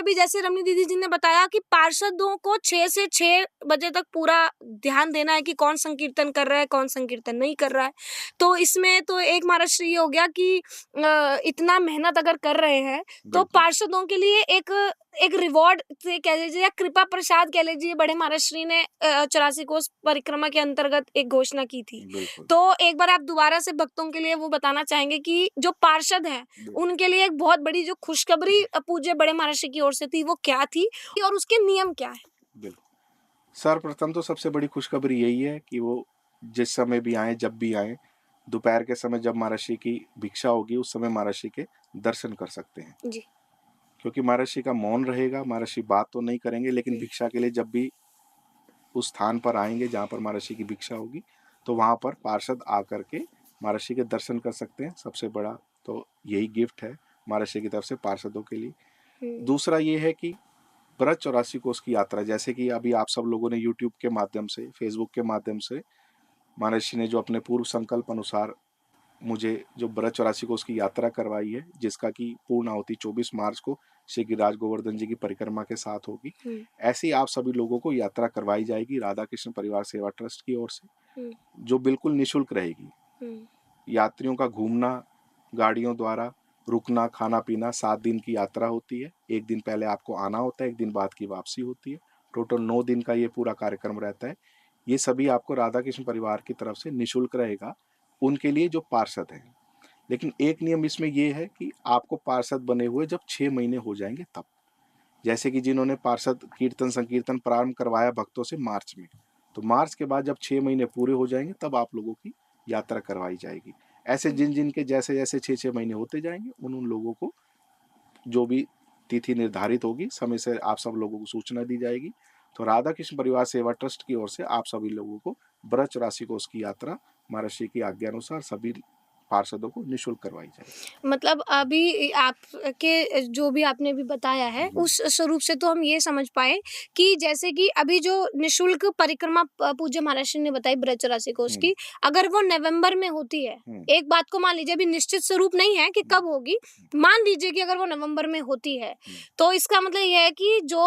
भी जैसे रमनी दीदी जी ने बताया कि पार्षदों को 6 से 6 बजे तक पूरा ध्यान देना है कि कौन संकीर्तन कर रहा है, कौन संकीर्तन नहीं कर रहा है। तो इसमें तो एक महाराष्ट्र ये हो गया कि इतना मेहनत अगर कर रहे हैं तो बिल्कुल पार्षदों के लिए एक रिवॉर्ड से कह लीजिए या कृपा प्रसाद कह लीजिए, बड़े महाराष्ट्री ने 84 कोस परिक्रमा के अंतर्गत एक घोषणा की थी। बिल्कुल तो एक बार आप दोबारा से भक्तों के लिए वो बताना चाहेंगे कि जो पार्षद हैं बिल्कुल। उनके लिए एक बहुत बड़ी जो खुशखबरी पूज्य बड़े महाराष्ट्र की ओर से थी वो क्या थी और उसके नियम क्या है? बिल्कुल सर्वप्रथम तो सबसे बड़ी खुशखबरी यही है कि वो जिस समय भी आए, जब भी आए, दोपहर के समय जब महर्षि की भिक्षा होगी उस समय महर्षि के दर्शन कर सकते हैं। जी क्योंकि महर्षि का मौन रहेगा, महर्षि बात तो नहीं करेंगे, लेकिन जी भिक्षा के लिए जब भी उस स्थान पर आएंगे जहाँ पर महर्षि की भिक्षा होगी तो वहाँ पर पार्षद आकर के महर्षि के दर्शन कर सकते हैं। सबसे बड़ा तो यही गिफ्ट है महर्षि की तरफ से पार्षदों के लिए। दूसरा ये है कि ब्रज 84 कोस की यात्रा, जैसे कि अभी आप सब लोगों ने यूट्यूब के माध्यम से, फेसबुक के माध्यम से महर्षि ने जो अपने पूर्व संकल्प अनुसार मुझे जो ब्रज 84 कोस की यात्रा करवाई है, जिसका कि पूर्ण आहुति 24 मार्च को श्री गिरिराज गोवर्धन जी की परिक्रमा के साथ होगी, ऐसी आप सभी लोगों को यात्रा करवाई जाएगी राधा कृष्ण परिवार सेवा ट्रस्ट की ओर से, जो बिल्कुल निःशुल्क रहेगी। यात्रियों का घूमना, गाड़ियों द्वारा रुकना, खाना पीना, 7 दिन की यात्रा होती है। 1 दिन पहले आपको आना होता है, 1 दिन बाद की वापसी होती है। टोटल 9 दिन का ये पूरा कार्यक्रम रहता है। ये सभी आपको राधा कृष्ण परिवार की तरफ से निःशुल्क रहेगा उनके लिए जो पार्षद हैं। लेकिन एक नियम इसमें ये है कि आपको पार्षद बने हुए जब 6 महीने हो जाएंगे तब। जैसे कि जिन्होंने पार्षद कीर्तन संकीर्तन प्रारंभ करवाया भक्तों से मार्च में, तो मार्च के बाद जब 6 महीने पूरे हो जाएंगे तब आप लोगों की यात्रा करवाई जाएगी। ऐसे जिन जिन के जैसे जैसे 6-6 महीने होते जाएंगे उन उन लोगों को जो भी तिथि निर्धारित होगी समय से आप सब लोगों को सूचना दी जाएगी। तो राधा कृष्ण परिवार सेवा ट्रस्ट की ओर से आप सभी लोगों को ब्रज 84 कोस की यात्रा महर्षि की आज्ञा अनुसार सभी पार्षदों को निःशुल्क करवाई जाएगी। मतलब अभी आपके जो भी आपने भी बताया है उस स्वरूप से तो हम ये समझ पाए कि जैसे कि अभी जो निःशुल्क परिक्रमा पूज्य महाराष्ट्र ने बताई ब्रज 84 कोस की, अगर वो नवंबर में होती है, एक बात को मान लीजिए, अभी निश्चित स्वरूप नहीं है कि कब होगी, मान लीजिए कि अगर वो नवंबर में होती है तो इसका मतलब ये है कि जो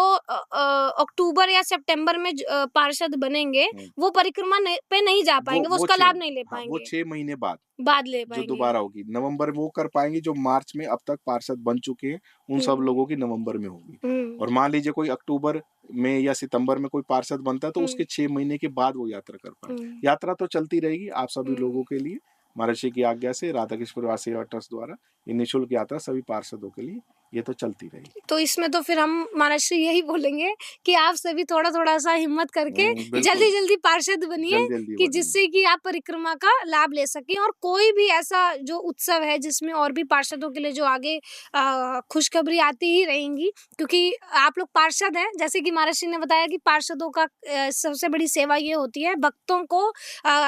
अक्टूबर या सितंबर में पार्षद बनेंगे वो परिक्रमा पे नहीं जा पाएंगे, वो उसका लाभ नहीं ले हाँ, वो पाएंगे, 6 महीने बाद ले जो पाएंगे। दोबारा होगी नवंबर में वो कर पाएंगे जो मार्च में अब तक पार्षद बन चुके हैं, उन सब लोगों की नवंबर में होगी। और मान लीजिए कोई अक्टूबर में या सितंबर में कोई पार्षद बनता है तो उसके 6 महीने के बाद वो यात्रा कर पाएंगे। यात्रा तो चलती रहेगी आप सभी लोगों के लिए। महर्षि की आज्ञा से राधा कृष्ण परिवार सेवा ट्रस्ट द्वारा ये निःशुल्क यात्रा सभी पार्षदों के लिए ये तो चलती रहेगी। तो इसमें तो फिर हम महाराष्ट्र यही बोलेंगे कि आप सभी थोड़ा थोड़ा सा हिम्मत करके बिल्कुल जल्दी जल्दी पार्षद बनिए जल्दी जल्दी कि बनिए। जिससे कि आप परिक्रमा का लाभ ले सकें। और कोई भी ऐसा जो उत्सव है जिसमें और भी पार्षदों के लिए जो आगे खुशखबरी आती ही रहेंगी, क्योंकि आप लोग पार्षद हैं। जैसे कि महाराष्ट्र ने बताया कि पार्षदों का सबसे बड़ी सेवा ये होती है भक्तों को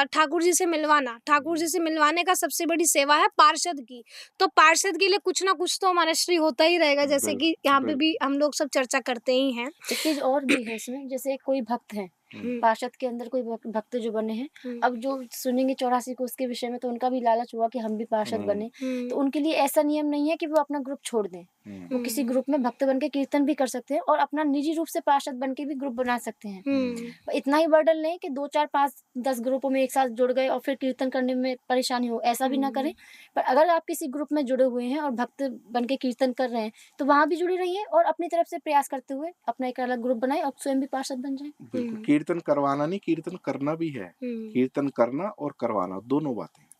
ठाकुर जी से मिलवाना। ठाकुर जी से मिलवाने का सबसे बड़ी सेवा है पार्षद की। तो पार्षद के लिए कुछ ना कुछ तो महाराष्ट्र होता ही रहेगा, जैसे कि यहाँ पे भी हम लोग सब चर्चा करते ही हैं। एक चीज और भी है इसमें, जैसे कोई भक्त है, पार्षद के अंदर कोई भक्त जो बने हैं, अब जो सुनेंगे 84 को उसके विषय में तो उनका भी लालच हुआ कि हम भी पार्षद बने, तो उनके लिए ऐसा नियम नहीं है कि वो अपना ग्रुप छोड़ दें। वो किसी ग्रुप में भक्त बन के कीर्तन भी कर सकते हैं और अपना निजी रूप से पार्षद बन के भी ग्रुप बना सकते हैं। इतना ही बर्डन लें कि 2 4 5 10 ग्रुपों में एक साथ जुड़ गए और फिर कीर्तन करने में परेशानी हो, ऐसा भी ना करें। पर अगर आप किसी ग्रुप में जुड़े हुए हैं और भक्त बन के कीर्तन कर रहे हैं तो वहां भी जुड़े रहिए और अपनी तरफ से प्रयास करते हुए अपना एक अलग ग्रुप बनाए और स्वयं भी पार्षद बन जाए। बिल्कुल कीर्तन करवाना नहीं, कीर्तन करना भी है। कीर्तन करना और करवाना दोनों बातें।